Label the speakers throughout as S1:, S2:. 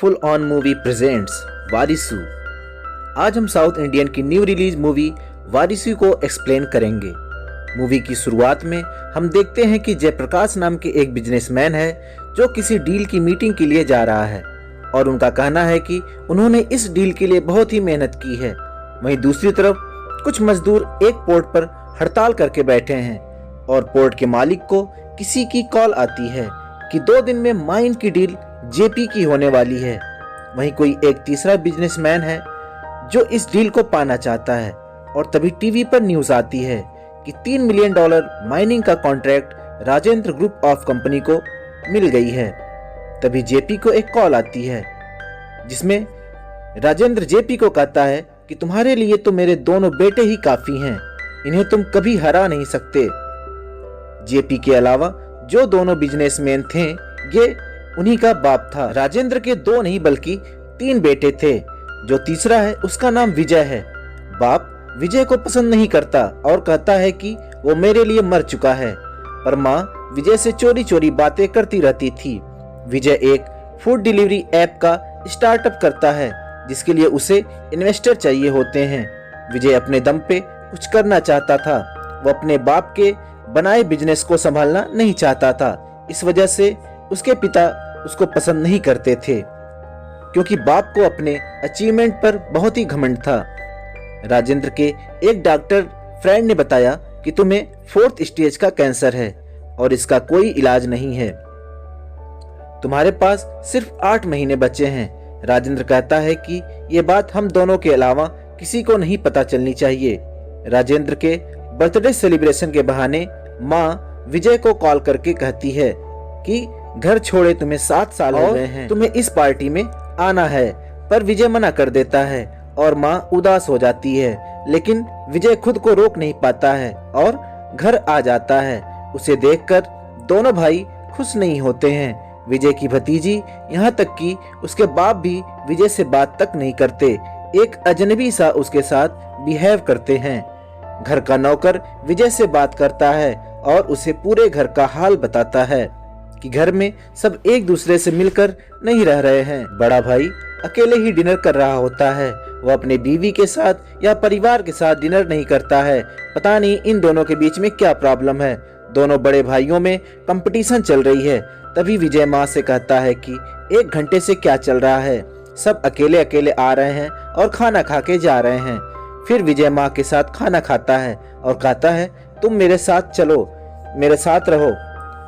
S1: Full on movie presents Varisu. आज हम south Indian की न्यू रिलीज मूवी वारिसू को एक्सप्लेन करेंगे। मूवी की शुरुआत में हम देखते हैं कि जयप्रकाश नाम के एक बिजनेसमैन है जो किसी डील की मीटिंग के लिए जा रहा है और उनका कहना है कि उन्होंने इस डील के लिए बहुत ही मेहनत की है। वहीं दूसरी तरफ कुछ मजदूर एक पोर्ट पर हड़ताल करके बैठे हैं और पोर्ट के मालिक को किसी की कॉल आती है कि 2 दिन में माइन की डील जेपी की होने वाली है। वहीं कोई एक तीसरा बिजनेसमैन है जो इस डील को पाना चाहता है और तभी टीवी पर न्यूज आती है कि $3 मिलियन माइनिंग का contract Rajendra group of company को मिल गई है। तभी जेपी को एक कॉल आती है जिसमें राजेंद्र जेपी को कहता है कि तुम्हारे लिए तो मेरे दोनों बेटे ही काफी हैं, इन्हें तुम कभी हरा नहीं सकते। जेपी के अलावा जो दोनों बिजनेसमैन थे ये उन्हीं का बाप था। राजेंद्र के 2 नहीं बल्कि 3 बेटे थे। जो तीसरा है उसका नाम विजय है। बाप विजय को पसंद नहीं करता और कहता है कि वो मेरे लिए मर चुका है, पर माँ विजय से चोरी चोरी बातें करती रहती थी। विजय एक फूड डिलीवरी ऐप का स्टार्टअप करता है जिसके लिए उसे इन्वेस्टर चाहिए होते हैं। विजय अपने दम पे कुछ करना चाहता था। वो अपने बाप के बनाए बिजनेस को संभालना नहीं चाहता था। इस वजह से उसके पिता उसको पसंद नहीं करते थे क्योंकि बाप को अपने अचीवमेंट पर बहुत ही घमंड था। राजेंद्र के एक डॉक्टर फ्रेंड ने बताया कि तुम्हें 4th स्टेज का कैंसर है और इसका कोई इलाज नहीं है। तुम्हारे पास सिर्फ 8 महीने बचे हैं। राजेंद्र कहता है कि ये बात हम दोनों के अलावा किसी को नहीं पता चलनी चाहिए। राजेंद्र के बर्थडे सेलिब्रेशन के बहाने माँ विजय को कॉल करके कहती है कि घर छोड़े तुम्हें 7 साल हो गए हैं, तुम्हें इस पार्टी में आना है। पर विजय मना कर देता है और माँ उदास हो जाती है, लेकिन विजय खुद को रोक नहीं पाता है और घर आ जाता है। उसे देखकर दोनों भाई खुश नहीं होते हैं। विजय की भतीजी यहाँ तक कि उसके बाप भी विजय से बात तक नहीं करते, एक अजनबी सा उसके साथ बिहेव करते हैं। घर का नौकर विजय से बात करता है और उसे पूरे घर का हाल बताता है कि घर में सब एक दूसरे से मिलकर नहीं रह रहे हैं। बड़ा भाई अकेले ही डिनर कर रहा होता है। वो अपने बीवी के साथ या परिवार के साथ डिनर नहीं करता है। पता नहीं इन दोनों के बीच में क्या प्रॉब्लम है। दोनों बड़े भाइयों में कंपटीशन चल रही है। तभी विजय माँ से कहता है कि 1 घंटे से क्या चल रहा है, सब अकेले अकेले आ रहे हैं और खाना खा के जा रहे हैं। फिर विजय माँ के साथ खाना खाता है और कहता है तुम मेरे साथ चलो, मेरे साथ रहो।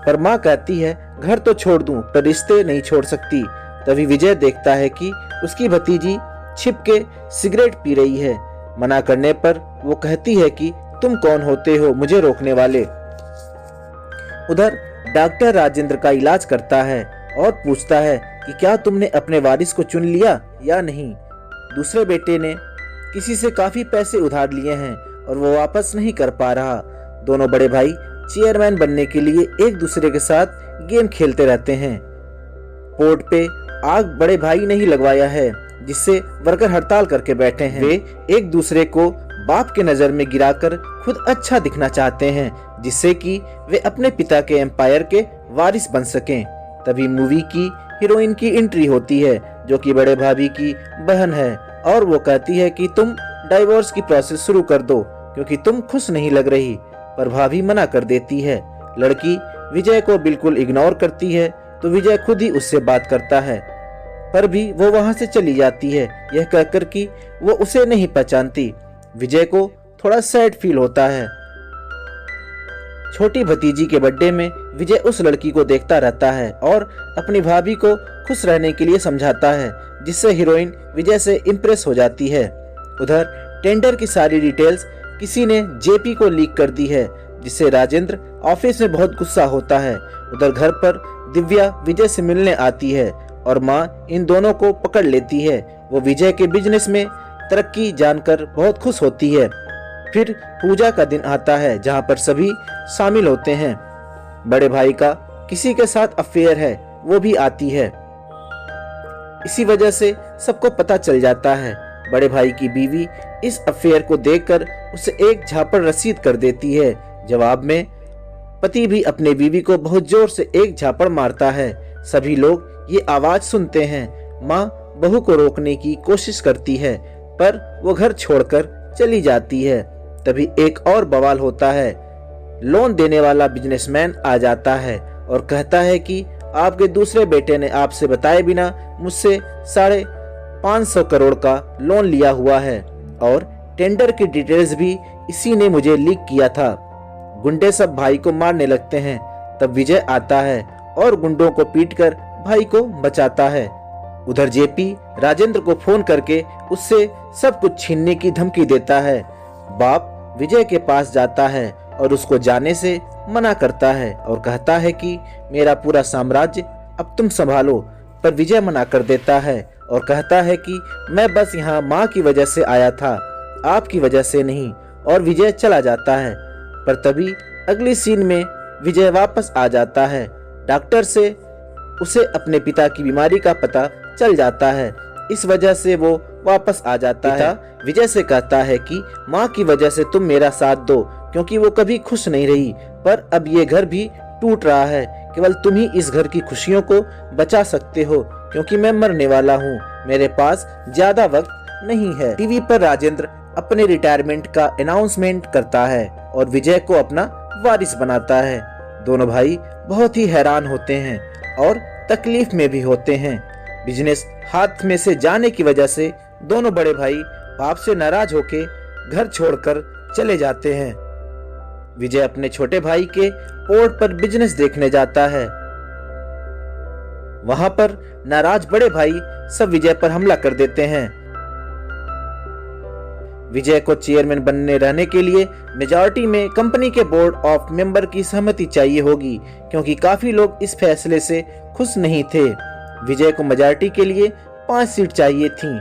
S1: पर माँ कहती है घर तो छोड़ दूं पर रिश्ते नहीं छोड़ सकती। तभी विजय देखता है कि उसकी भतीजी छिप के सिगरेट पी रही है। मना करने पर वो कहती है कि तुम कौन होते हो मुझे रोकने वाले। उधर डॉक्टर राजेंद्र का इलाज करता है और पूछता है कि क्या तुमने अपने वारिस को चुन लिया या नहीं। दूसरे बेटे ने किसी से काफी पैसे उधार लिए हैं और वो वापस नहीं कर पा रहा। दोनों बड़े भाई चेयरमैन बनने के लिए एक दूसरे के साथ गेम खेलते रहते हैं। पोर्ट पे आग बड़े भाई ने ही लगवाया है जिससे वर्कर हड़ताल करके बैठे हैं। वे एक दूसरे को बाप के नजर में गिराकर खुद अच्छा दिखना चाहते हैं जिससे कि वे अपने पिता के एम्पायर के वारिस बन सकें। तभी मूवी की हीरोइन की एंट्री होती है जो कि बड़े भाभी की बहन है और वो कहती है कि तुम डाइवोर्स की प्रोसेस शुरू कर दो क्योंकि तुम खुश नहीं लग रही। पर भाभी मना कर देती है। लड़की विजय को बिल्कुल इग्नोर करती है तो विजय खुद ही उससे बात करता है, पर भी वो वहां से चली जाती है यह कहकर कि वो उसे नहीं पहचानती। विजय को थोड़ा सैड फील होता है। छोटी भतीजी के बर्थडे में विजय उस लड़की को देखता रहता है और अपनी भाभी को खुश रहने के लिए समझाता है जिससे हीरोइन विजय से इम्प्रेस हो जाती है। उधर टेंडर की सारी डिटेल्स किसी ने जेपी को लीक कर दी है जिससे राजेंद्र ऑफिस में बहुत गुस्सा होता है। उधर घर पर दिव्या विजय से मिलने आती है और माँ इन दोनों को पकड़ लेती है। वो विजय के बिजनेस में तरक्की जानकर बहुत खुश होती है। फिर पूजा का दिन आता है जहाँ पर सभी शामिल होते हैं। बड़े भाई का किसी के साथ अफेयर है वो भी आती है। इसी वजह से सबको पता चल जाता है। बड़े भाई की बीवी इस अफेयर को देखकर उसे एक झापड़ रसीद कर देती है। जवाब में पति भी अपने बीवी को बहुत जोर से एक झापड़ मारता है। सभी लोग ये आवाज सुनते हैं माँ बहू को रोकने की कोशिश करती है, पर वो घर छोड़कर चली जाती है। तभी एक और बवाल होता है। लोन देने वाला बिजनेसमैन आ जाता है और कहता है कि आपके दूसरे बेटे ने आपसे बताए बिना मुझसे 550 करोड़ का लोन लिया हुआ है और टेंडर की डिटेल्स भी इसी ने मुझे लीक किया था। गुंडे सब भाई को मारने लगते हैं। तब विजय आता है और गुंडों को पीटकर भाई को बचाता है। उधर जेपी राजेंद्र को फोन करके उससे सब कुछ छीनने की धमकी देता है। बाप विजय के पास जाता है और उसको जाने से मना करता है और कहता है कि मेरा पूरा साम्राज्य अब तुम संभालो, पर विजय मना कर देता है और कहता है कि मैं बस यहाँ माँ की वजह से आया था, आपकी वजह से नहीं, और विजय चला जाता है। पर तभी अगली सीन में विजय वापस आ जाता है। डॉक्टर से उसे अपने पिता की बीमारी का पता चल जाता है, इस वजह से वो वापस आ जाता है। विजय से कहता है कि माँ की वजह से तुम मेरा साथ दो, क्योंकि वो कभी खुश नहीं रही, पर अब ये घर भी टूट रहा है, केवल तुम ही इस घर की खुशियों को बचा सकते हो, क्योंकि मैं मरने वाला हूँ, मेरे पास ज्यादा वक्त नहीं है। टीवी पर राजेंद्र अपने रिटायरमेंट का अनाउंसमेंट करता है और विजय को अपना वारिस बनाता है। दोनों भाई बहुत ही हैरान होते हैं और तकलीफ में भी होते हैं। बिजनेस हाथ में से जाने की वजह से दोनों बड़े भाई बाप से नाराज होके घर छोड़कर चले जाते हैं। विजय अपने छोटे भाई के पोर्ट पर बिजनेस देखने जाता है। वहां पर नाराज बड़े भाई सब विजय पर हमला कर देते हैं। विजय को चेयरमैन बनने रहने के लिए मेजॉरिटी में कंपनी के बोर्ड ऑफ मेंबर की सहमति चाहिए होगी, क्योंकि काफी लोग इस फैसले से खुश नहीं थे। विजय को मेजॉरिटी के लिए 5 सीट चाहिए थी।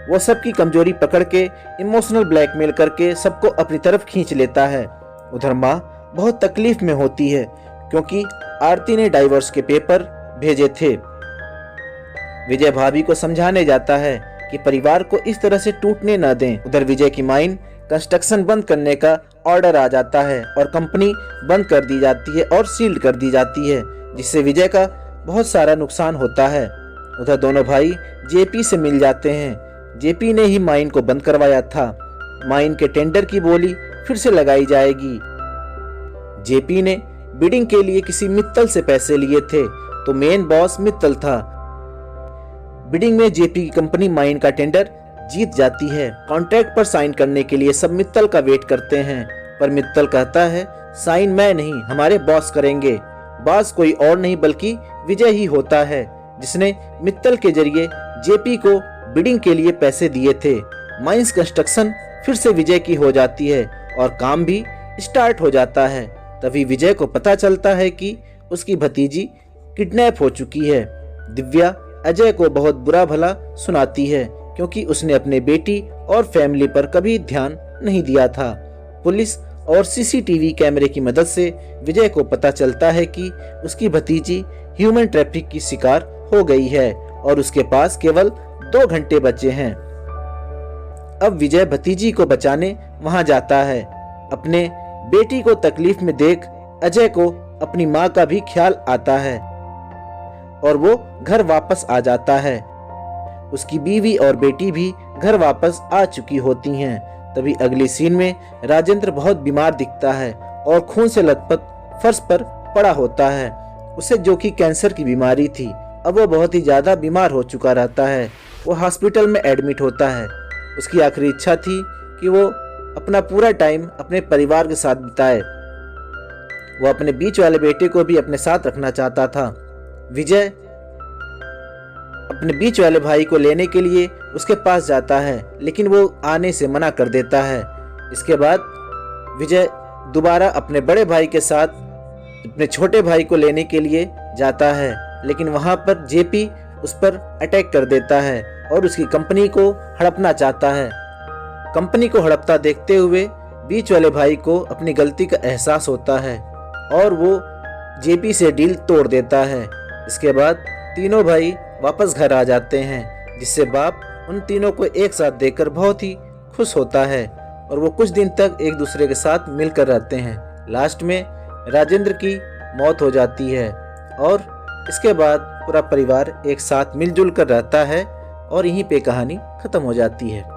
S1: वो सबकी कमजोरी पकड़ के इमोशनल ब्लैकमेल करके सबको अपनी तरफ खींच लेता है। उधर माँ बहुत तकलीफ में होती है, क्योंकि आरती ने डाइवोर्स के पेपर भेजे थे। विजय भाभी को समझाने जाता है कि परिवार को इस तरह से टूटने न दें। उधर विजय की माइन कंस्ट्रक्शन बंद करने का ऑर्डर आ जाता है और कंपनी बंद कर दी जाती है और सील्ड कर दी जाती है, जिससे विजय का बहुत सारा नुकसान होता है। उधर दोनों भाई जेपी से मिल जाते हैं। जेपी ने ही माइन को बंद करवाया था। माइन के टेंडर की बोली फिर से लगाई जाएगी। जेपी ने बिडिंग के लिए किसी मित्तल से पैसे लिए थे, तो मेन बॉस मित्तल था। बिडिंग में जेपी की कंपनी माइन का टेंडर जीत जाती है। कॉन्ट्रैक्ट पर साइन करने के लिए सब मित्तल का वेट करते हैं, पर मित्तल कहता है साइन मैं नहीं, हमारे बॉस करेंगे। बॉस कोई और नहीं बल्कि विजय ही होता है, जिसने मित्तल के जरिए जेपी को बिडिंग के लिए पैसे दिए थे। माइंस कंस्ट्रक्शन फिर से विजय की हो जाती है और काम भी स्टार्ट हो जाता है। तभी विजय को पता चलता है कि उसकी भतीजी किडनैप हो चुकी है। दिव्या अजय को बहुत बुरा भला सुनाती है, क्योंकि उसने अपने बेटी और फैमिली पर कभी ध्यान नहीं दिया था। पुलिस और सीसीटीवी कैमरे की मदद से विजय को पता चलता है कि उसकी भतीजी ह्यूमन ट्रैफिक की शिकार हो गई है और उसके पास केवल 2 घंटे बचे हैं। अब विजय भतीजी को बचाने वहां जाता है। अपने बेटी को तकलीफ में देख अजय को अपनी मां का भी ख्याल आता है और वो घर वापस आ जाता है। उसकी बीवी और बेटी भी घर वापस आ चुकी होती हैं। तभी अगली सीन में राजेंद्र बहुत बीमार दिखता है और खून से लथपथ फर्श पर पड़ा होता है। उसे जो कि कैंसर की बीमारी थी, अब वो बहुत ही ज्यादा बीमार हो चुका रहता है। वो हॉस्पिटल में एडमिट होता है। उसकी आखिरी इच्छा थी कि वो अपना पूरा टाइम अपने परिवार के साथ बिताए। वो अपने बीच वाले बेटे को भी अपने साथ रखना चाहता था। विजय अपने बीच वाले भाई को लेने के लिए उसके पास जाता है, लेकिन वो आने से मना कर देता है। इसके बाद विजय दोबारा अपने बड़े भाई के साथ अपने छोटे भाई को लेने के लिए जाता है, लेकिन वहां पर जेपी उस पर अटैक कर देता है और उसकी कंपनी को हड़पना चाहता है। कंपनी को हड़पता देखते हुए बीच वाले भाई को अपनी गलती का एहसास होता है और वो जेपी से डील तोड़ देता है। इसके बाद तीनों भाई वापस घर आ जाते हैं, जिससे बाप उन तीनों को एक साथ देखकर बहुत ही खुश होता है और वो कुछ दिन तक एक दूसरे के साथ मिलकर रहते हैं। लास्ट में राजेंद्र की मौत हो जाती है और इसके बाद पूरा परिवार एक साथ मिलजुल कर रहता है और यहीं पे कहानी खत्म हो जाती है।